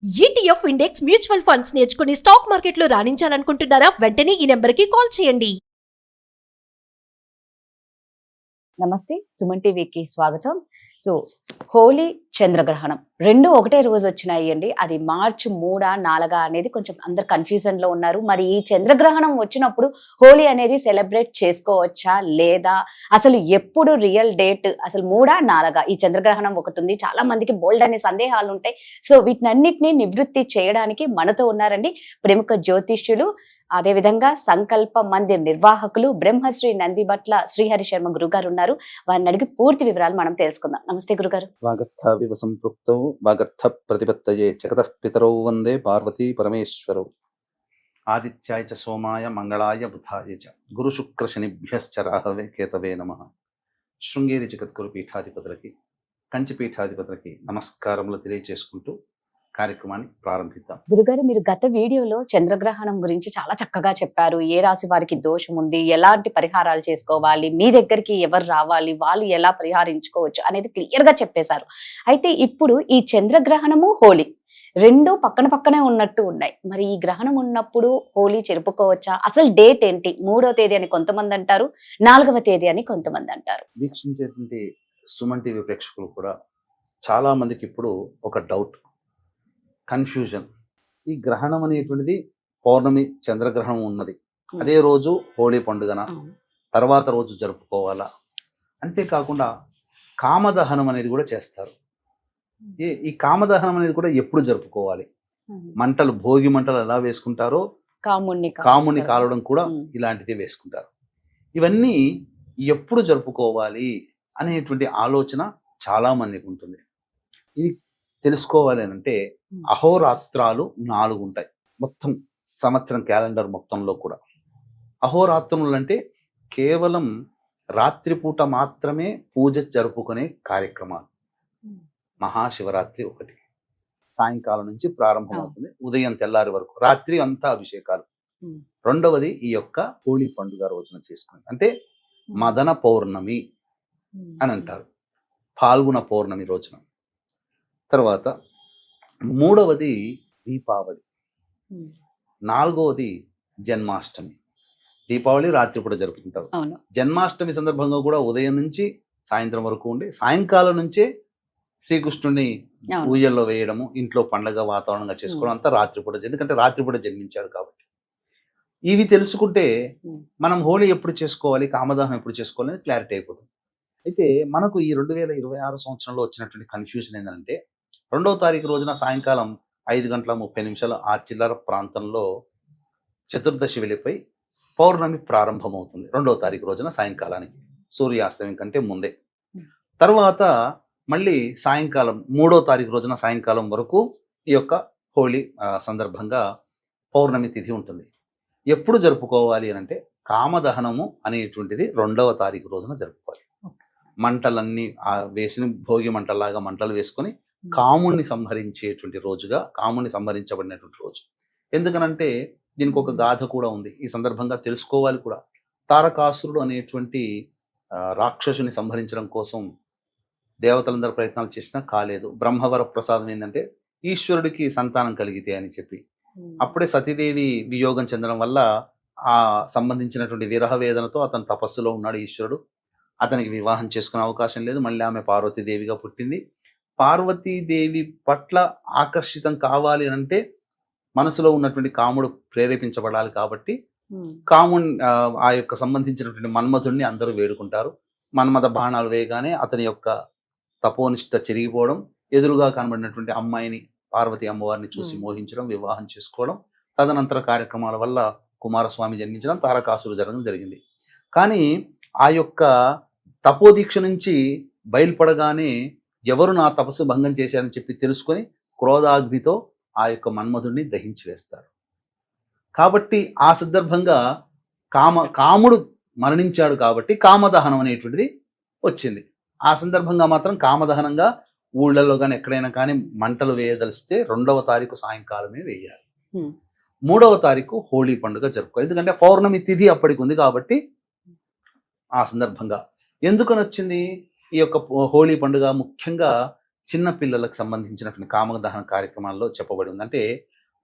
ETF index mutual funds నేర్చుకుని stock మార్కెట్లో రాణించాలనుకుంటున్నారా? వెంటనే ఈ నెంబర్కి కాల్ చేయండి. నమస్తే, సుమన్ టీవీకి స్వాగతం. సో హోలీ, చంద్రగ్రహణం రెండు ఒకటే రోజు వచ్చినాయి అండి. అది మార్చి 3, 4 అనేది కొంచెం అందరు కన్ఫ్యూజన్ లో ఉన్నారు. మరి ఈ చంద్రగ్రహణం వచ్చినప్పుడు హోలీ అనేది సెలబ్రేట్ చేసుకోవచ్చా లేదా, అసలు ఎప్పుడు రియల్ డేట్, అసలు 3, 4 ఈ చంద్రగ్రహణం ఒకటి ఉంది. చాలా మందికి బోల్డ్ అనే సందేహాలు ఉంటాయి. సో వీటినన్నిటిని నివృత్తి చేయడానికి మనతో ఉన్నారండి ప్రముఖ జ్యోతిష్యులు, అదేవిధంగా సంకల్ప మందిర్ నిర్వాహకులు బ్రహ్మశ్రీ నందిబట్ల శ్రీహరి శర్మ గురుగారు ఉన్నారు. వారిని అడిగి పూర్తి వివరాలు మనం తెలుసుకుందాం. నమస్తే గురుగారు. వాగర్థావివ సంపృక్తౌ వాగర్థ ప్రతిపత్తయే జగతః పితరౌ వందే పార్వతీ పరమేశ్వరౌ. ఆదిత్యాయ చ సోమాయ మంగళాయ బుధాయ చ గురు శుక్ర శనిభ్యశ్చ రాహవే కేతవే నమః. శృంగేరి జగద్గురు పీఠాధిపతులకి, కంచి పీఠాధిపతులకి నమస్కారములు తెలియజేసుకుంటూ కార్యక్రమాన్ని ప్రారంభిద్దాం. గురుగారు, మీరు గత వీడియోలో చంద్రగ్రహణం గురించి చాలా చక్కగా చెప్పారు. ఏ రాశి వారికి దోషం ఉంది, ఎలాంటి పరిహారాలు చేసుకోవాలి, మీ దగ్గరికి ఎవరు రావాలి, వాళ్ళు ఎలా పరిహారించుకోవచ్చు అనేది క్లియర్ గా చెప్పేశారు. అయితే ఇప్పుడు ఈ చంద్రగ్రహణము, హోలీ రెండు పక్కన పక్కనే ఉన్నట్టు ఉన్నాయి. మరి ఈ గ్రహణం ఉన్నప్పుడు హోలీ జరుపుకోవచ్చా? అసలు డేట్ ఏంటి? 3వ తేదీ అని కొంతమంది అంటారు, 4వ తేదీ అని కొంతమంది అంటారు. వీక్షించేటువంటి సుమన్ టీవీ ప్రేక్షకులు కూడా చాలా మందికి ఇప్పుడు ఒక డౌట్, కన్ఫ్యూజన్. ఈ గ్రహణం అనేటువంటిది పౌర్ణమి చంద్రగ్రహణం ఉన్నది, అదే రోజు హోలీ పండుగన, తర్వాత రోజు జరుపుకోవాలా? అంతేకాకుండా కామదహనం అనేది కూడా చేస్తారు. ఈ కామదహనం అనేది కూడా ఎప్పుడు జరుపుకోవాలి? మంటలు, భోగి మంటలు ఎలా వేసుకుంటారో కాముని కాలడం కూడా ఇలాంటిది వేసుకుంటారు. ఇవన్నీ ఎప్పుడు జరుపుకోవాలి అనేటువంటి ఆలోచన చాలా మందికి ఉంటుంది. ఇది తెలుసుకోవాలి అంటే అహోరాత్రాలు 4 ఉంటాయి మొత్తం సంవత్సరం క్యాలెండర్ మొత్తంలో కూడా. అహోరాత్రములు అంటే కేవలం రాత్రిపూట మాత్రమే పూజ జరుపుకునే కార్యక్రమాలు. మహాశివరాత్రి ఒకటి, సాయంకాలం నుంచి ప్రారంభమవుతుంది, ఉదయం తెల్లారి వరకు, రాత్రి అంతా అభిషేకాలు. రెండవది ఈ యొక్క హోళీ పండుగ రోజున చేసుకుని, అంటే మదన పౌర్ణమి అని అంటారు, పాల్గొన పౌర్ణమి రోజున. తర్వాత మూడవది దీపావళి, నాలుగవది జన్మాష్టమి. దీపావళి రాత్రిపూట జరుపుకుంటారు. జన్మాష్టమి సందర్భంగా కూడా ఉదయం నుంచి సాయంత్రం వరకు ఉండి, సాయంకాలం నుంచే శ్రీకృష్ణుని ఊయల్లో వేయడము, ఇంట్లో పండగ వాతావరణంగా చేసుకోవడం అంతా రాత్రిపూట, ఎందుకంటే రాత్రిపూట జన్మించాడు కాబట్టి. ఇవి తెలుసుకుంటే మనం హోళీ ఎప్పుడు చేసుకోవాలి, కామదహనం ఎప్పుడు చేసుకోవాలి అనేది క్లారిటీ అయిపోతుంది. అయితే మనకు ఈ 2026 సంవత్సరంలో వచ్చినటువంటి కన్ఫ్యూజన్ ఏంటంటే, 2వ తారీఖు రోజున సాయంకాలం 5:30 ఆ చిల్లర ప్రాంతంలో చతుర్దశి వెళ్ళిపోయి పౌర్ణమి ప్రారంభమవుతుంది 2వ తారీఖు రోజున సాయంకాలానికి, సూర్యాస్తమయం కంటే ముందే. తర్వాత మళ్ళీ సాయంకాలం 3వ తారీఖు రోజున సాయంకాలం వరకు ఈ యొక్క హోళీ సందర్భంగా పౌర్ణమి తిథి ఉంటుంది. ఎప్పుడు జరుపుకోవాలి అని అంటే, కామదహనము అనేటువంటిది 2వ తారీఖు రోజున జరుపుకోవాలి. మంటలన్నీ వేసిన భోగి మంటలాగా మంటలు వేసుకొని కాముణ్ణి సంహరించేటువంటి రోజుగా, కాముణ్ణి సంహరించబడినటువంటి రోజు. ఎందుకనంటే దీనికి ఒక గాథ కూడా ఉంది, ఈ సందర్భంగా తెలుసుకోవాలి కూడా. తారకాసురుడు అనేటువంటి రాక్షసుని సంహరించడం కోసం దేవతలందరూ ప్రయత్నాలు చేసినా కాలేదు. బ్రహ్మవర ప్రసాదం ఏంటంటే ఈశ్వరుడికి సంతానం కలిగితే అని చెప్పి, అప్పుడే సతీదేవి వియోగం చెందడం వల్ల ఆ సంబంధించినటువంటి విరహ వేదనతో అతను తపస్సులో ఉన్నాడు ఈశ్వరుడు. అతనికి వివాహం చేసుకునే అవకాశం లేదు. మళ్ళీ ఆమె పార్వతీదేవిగా పుట్టింది. పార్వతీదేవి పట్ల ఆకర్షితం కావాలి అంటే మనసులో ఉన్నటువంటి కాముడు ప్రేరేపించబడాలి. కాబట్టి కాముని ఆ యొక్క సంబంధించినటువంటి మన్మధుడిని అందరూ వేడుకుంటారు. మన్మథ బాణాలు వేయగానే అతని యొక్క తపోనిష్ట చెరిగిపోవడం, ఎదురుగా కనబడినటువంటి అమ్మాయిని, పార్వతి అమ్మవారిని చూసి మోహించడం, వివాహం చేసుకోవడం, తదనంతర కార్యక్రమాల వల్ల కుమారస్వామి జన్మించడం, తారకాసురు జరగడం జరిగింది. కానీ ఆ యొక్క తపోదీక్ష నుంచి బయలుపడగానే ఎవరు నా తపస్సు భంగం చేశారని చెప్పి తెలుసుకొని క్రోధాగ్నితో ఆ యొక్క మన్మధుడిని దహించి వేస్తారు. కాబట్టి ఆ సందర్భంగా కాముడు మరణించాడు కాబట్టి కామదహనం అనేటువంటిది వచ్చింది. ఆ సందర్భంగా మాత్రం కామదహనంగా ఊళ్ళల్లో కానీ ఎక్కడైనా కానీ మంటలు వేయదలిస్తే 2వ తారీఖు సాయంకాలమే వేయాలి. 3వ తారీఖు హోళీ పండుగ జరుపుకోవాలి. ఎందుకంటే పౌర్ణమి తిథి అప్పటికి ఉంది కాబట్టి ఆ సందర్భంగా. ఎందుకని వచ్చింది ఈ యొక్క హోళీ పండుగ? ముఖ్యంగా చిన్న పిల్లలకు సంబంధించినటువంటి కామదహన కార్యక్రమాల్లో చెప్పబడి ఉంది. అంటే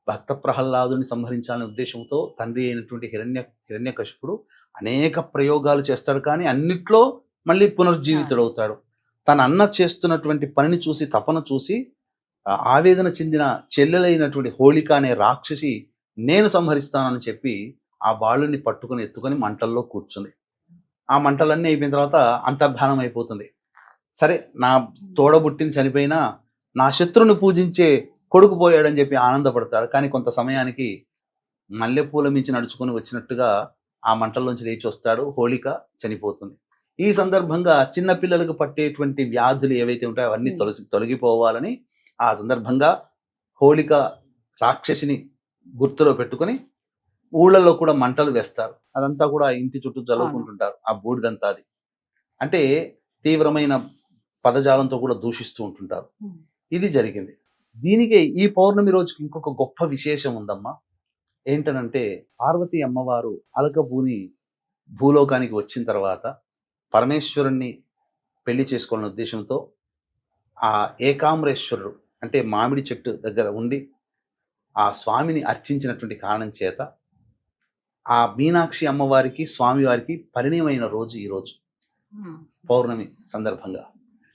భక్త ప్రహ్లాదుని సంహరించాలనే ఉద్దేశంతో తండ్రి అయినటువంటి హిరణ్యకశిపుడు అనేక ప్రయోగాలు చేస్తాడు, కానీ అన్నిట్లో మళ్ళీ పునర్జీవితుడవుతాడు. తన అన్న చేస్తున్నటువంటి పనిని చూసి, తపన చూసి ఆవేదన చెందిన చెల్లెలైనటువంటి హోళిక అనే రాక్షసి నేను సంహరిస్తానని చెప్పి ఆ బాలుని పట్టుకుని ఎత్తుకొని మంటల్లో కూర్చుంది. ఆ మంటలన్నీ అయిపోయిన తర్వాత అంతర్ధానం అయిపోతుంది. సరే, నా తోడబుట్టిన చనిపోయినా నా శత్రుని పూజించే కొడుకు పోయాడని చెప్పి ఆనందపడతాడు. కానీ కొంత సమయానికి మల్లెపూల మించి నడుచుకొని వచ్చినట్టుగా ఆ మంటల్లోంచి లేచి వస్తాడు. హోళిక చనిపోతుంది. ఈ సందర్భంగా చిన్న పిల్లలకు పట్టేటువంటి వ్యాధులు ఏవైతే ఉంటాయో అవన్నీ తొలగిపోవాలని ఆ సందర్భంగా హోళిక రాక్షసిని గుర్తులో పెట్టుకొని ఊళ్ళల్లో కూడా మంటలు వేస్తారు. అదంతా కూడా ఇంటి చుట్టూ చల్లుకుంటుంటారు. ఆ బూడిదంతా అది అంటే తీవ్రమైన పదజాలంతో కూడా దూషిస్తూ ఉంటుంటారు. ఇది జరిగింది. దీనికి ఈ పౌర్ణమి రోజుకి ఇంకొక గొప్ప విశేషం ఉందమ్మా. ఏంటనంటే పార్వతీ అమ్మవారు అలకభూని భూలోకానికి వచ్చిన తర్వాత పరమేశ్వరుణ్ణి పెళ్లి చేసుకోవాలనే ఉద్దేశంతో ఆ ఏకామ్రేశ్వరుడు అంటే మామిడి చెట్టు దగ్గర ఉండి ఆ స్వామిని అర్చించినటువంటి కారణం చేత ఆ మీనాక్షి అమ్మవారికి స్వామివారికి పరిణయమైన రోజు ఈ రోజు పౌర్ణమి సందర్భంగా.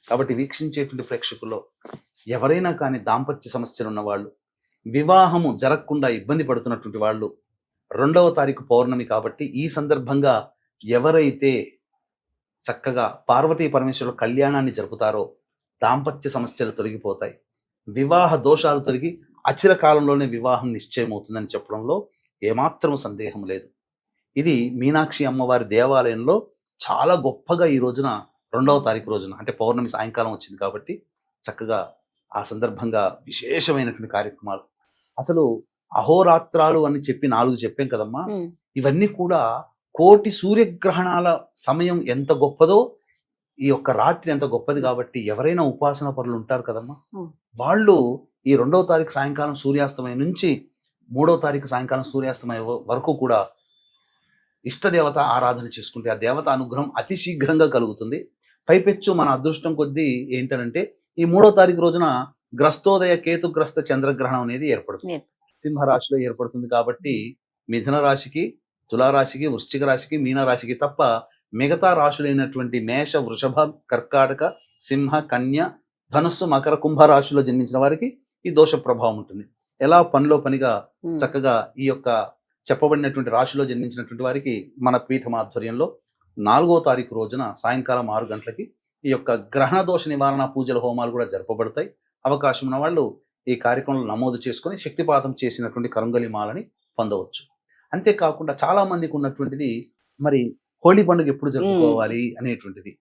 కాబట్టి వీక్షించేటువంటి ప్రేక్షకుల్లో ఎవరైనా కానీ దాంపత్య సమస్యలు ఉన్నవాళ్ళు, వివాహము జరగకుండా ఇబ్బంది పడుతున్నటువంటి వాళ్ళు 2వ తారీఖు పౌర్ణమి కాబట్టి ఈ సందర్భంగా ఎవరైతే చక్కగా పార్వతీ పరమేశ్వరుల కళ్యాణాన్ని జరుపుతారో దాంపత్య సమస్యలు తొలగిపోతాయి, వివాహ దోషాలు తొలగి అచిర కాలంలోనే వివాహం నిశ్చయమవుతుందని చెప్పడంలో ఏమాత్రం సందేహం లేదు. ఇది మీనాక్షి అమ్మవారి దేవాలయంలో చాలా గొప్పగా ఈ రోజున 2వ తారీఖు రోజున అంటే పౌర్ణమి సాయంకాలం వచ్చింది కాబట్టి చక్కగా ఆ సందర్భంగా విశేషమైనటువంటి కార్యక్రమాలు. అసలు అహోరాత్రాలు అని చెప్పి 4 చెప్పాం కదమ్మా. ఇవన్నీ కూడా కోటి సూర్యగ్రహణాల సమయం ఎంత గొప్పదో ఈ యొక్క రాత్రి ఎంత గొప్పది. కాబట్టి ఎవరైనా ఉపాసన పరులు ఉంటారు కదమ్మా, వాళ్ళు ఈ 2వ తారీఖు సాయంకాలం సూర్యాస్తమయం నుంచి 3వ తారీఖు సాయంకాలం సూర్యాస్తమయం వరకు కూడా ఇష్టదేవత ఆరాధన చేసుకుంటే ఆ దేవత అనుగ్రహం అతి శీఘ్రంగా కలుగుతుంది. పైపెచ్చు మన అదృష్టం కొద్దీ ఏంటనంటే ఈ 3వ తారీఖు రోజున గ్రస్తోదయ కేతుగ్రస్త చంద్రగ్రహణం అనేది ఏర్పడుతుంది. సింహరాశిలో ఏర్పడుతుంది కాబట్టి మిథున రాశికి, తులారాశికి, వృశ్చిక రాశికి, మీనరాశికి తప్ప మిగతా రాశులైనటువంటి మేష, వృషభ, కర్కాటక, సింహ, కన్య, ధనుస్సు, మకర, కుంభ రాశిలో జన్మించిన వారికి ఈ దోష ప్రభావం ఉంటుంది. ఎలా పనిలో పనిగా చక్కగా ఈ యొక్క చెప్పబడినటువంటి రాశిలో జన్మించినటువంటి వారికి మన పీఠం ఆధ్వర్యంలో 4వ తారీఖు రోజున సాయంకాలం 6 గంటలకి ఈ యొక్క గ్రహణ దోష నివారణ పూజల హోమాలు కూడా జరపబడతాయి. అవకాశం ఉన్న వాళ్ళు ఈ కార్యక్రమంలో నమోదు చేసుకొని శక్తిపాతం చేసినటువంటి కరంగలి మాలని పొందవచ్చు. అంతేకాకుండా చాలా మందికి ఉన్నటువంటిది మరి హోళీ పండుగ ఎప్పుడు జరుపుకోవాలి అనేటువంటిది.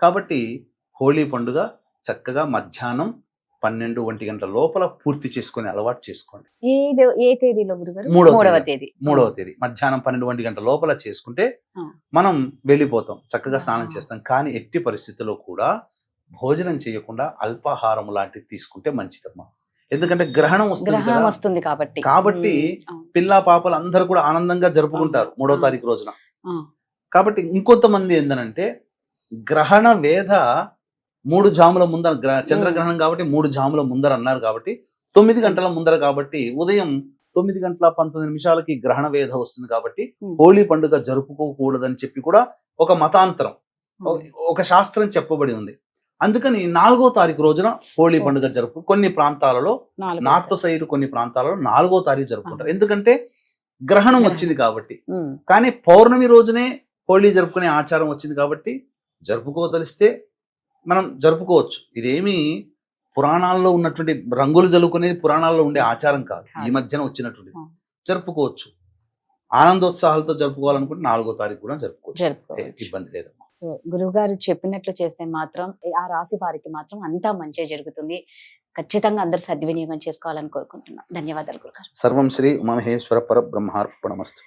కాబట్టి హోళీ పండుగ చక్కగా మధ్యాహ్నం 12-1 గంటల లోపల పూర్తి చేసుకునే అలవాటు చేసుకోండి. ఏ తేదీలో గురుగారు? 3వ తేదీ మధ్యాహ్నం 12-1 గంటల లోపల చేసుకుంటే మనం వెళ్ళిపోతాం, చక్కగా స్నానం చేస్తాం. కానీ ఎట్టి పరిస్థితుల్లో కూడా భోజనం చేయకుండా అల్పాహారం లాంటివి తీసుకుంటే మంచిదమ్మా. ఎందుకంటే గ్రహణం వస్తుంది కాబట్టి పిల్ల పాపలు అందరూ కూడా ఆనందంగా జరుపుకుంటారు 3వ తారీఖు రోజున. కాబట్టి ఇంకొంతమంది ఏందనంటే గ్రహణ వేద 3 జాముల ముందర చంద్రగ్రహణం కాబట్టి 3 జాముల ముందర అన్నారు కాబట్టి 9 గంటల ముందర కాబట్టి ఉదయం 9:19 గ్రహణ వేద వస్తుంది కాబట్టి హోళీ పండుగ జరుపుకోకూడదని చెప్పి కూడా ఒక మతాంతరం, ఒక శాస్త్రం చెప్పబడి ఉంది. అందుకని 4వ తారీఖు రోజున హోళీ పండుగ కొన్ని ప్రాంతాలలో నార్త్ సైడ్ కొన్ని ప్రాంతాలలో 4వ తారీఖు జరుపుకుంటారు. ఎందుకంటే గ్రహణం వచ్చింది కాబట్టి. కానీ పౌర్ణమి రోజునే హోళీ జరుపుకునే ఆచారం వచ్చింది కాబట్టి జరుపుకోదలిస్తే మనం జరుపుకోవచ్చు. ఇదేమి పురాణాల్లో ఉన్నటువంటి రంగులు జల్లుకునేది పురాణాల్లో ఉండే ఆచారం కాదు, ఈ మధ్యన వచ్చినటువంటి. జరుపుకోవచ్చు, ఆనందోత్సాహాలతో జరుపుకోవాలనుకుంటే 4వ తారీఖు కూడా జరుపుకోవచ్చు, ఇబ్బంది లేదు. గురువు గారు చెప్పినట్లు చేస్తే మాత్రం ఆ రాశి వారికి మాత్రం అంతా మంచిగా జరుగుతుంది. ఖచ్చితంగా అందరూ సద్వినియోగం చేసుకోవాలని కోరుకుంటున్నాం. ధన్యవాదాలు గురుగారు. సర్వం శ్రీ ఉమామహేశ్వర పరబ్రహ్మార్పణమస్తు.